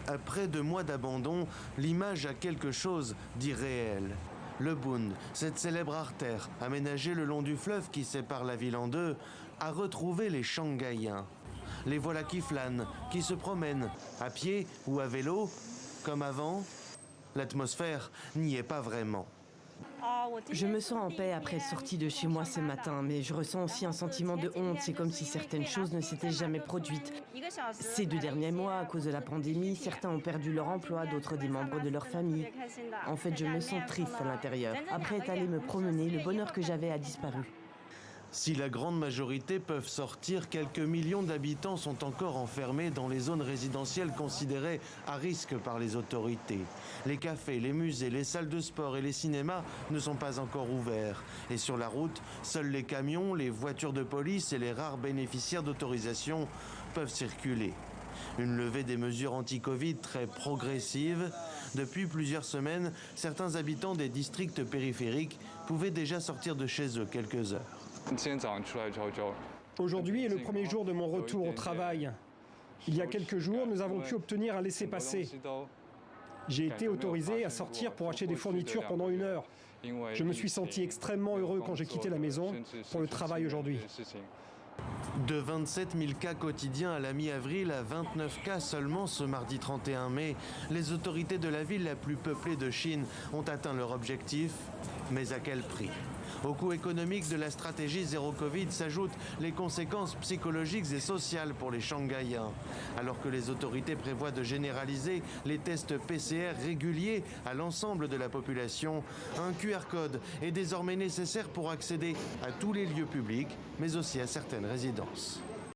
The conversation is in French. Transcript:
Après 2 mois d'abandon, l'image a quelque chose d'irréel. Le Bund, cette célèbre artère aménagée le long du fleuve qui sépare la ville en deux, a retrouvé les Shanghaïens. Les voilà qui flânent, qui se promènent, à pied ou à vélo, comme avant. L'atmosphère n'y est pas vraiment. Je me sens en paix après être sortie de chez moi ce matin, mais je ressens aussi un sentiment de honte. C'est comme si certaines choses ne s'étaient jamais produites. Ces 2 derniers mois, à cause de la pandémie, certains ont perdu leur emploi, d'autres des membres de leur famille. En fait, je me sens triste à l'intérieur. Après être allée me promener, le bonheur que j'avais a disparu. Si la grande majorité peuvent sortir, quelques millions d'habitants sont encore enfermés dans les zones résidentielles considérées à risque par les autorités. Les cafés, les musées, les salles de sport et les cinémas ne sont pas encore ouverts. Et sur la route, seuls les camions, les voitures de police et les rares bénéficiaires d'autorisation peuvent circuler. Une levée des mesures anti-Covid très progressive. Depuis plusieurs semaines, certains habitants des districts périphériques pouvaient déjà sortir de chez eux quelques heures. Aujourd'hui est le premier jour de mon retour au travail. Il y a quelques jours, nous avons pu obtenir un laissez-passer. J'ai été autorisé à sortir pour acheter des fournitures pendant 1 heure. Je me suis senti extrêmement heureux quand j'ai quitté la maison pour le travail aujourd'hui. De 27 000 cas quotidiens à la mi-avril à 29 cas seulement ce mardi 31 mai, les autorités de la ville la plus peuplée de Chine ont atteint leur objectif, mais à quel prix ? Au coût économique de la stratégie zéro Covid s'ajoutent les conséquences psychologiques et sociales pour les Shanghaïens. Alors que les autorités prévoient de généraliser les tests PCR réguliers à l'ensemble de la population, un QR code est désormais nécessaire pour accéder à tous les lieux publics, mais aussi à certaines résidences.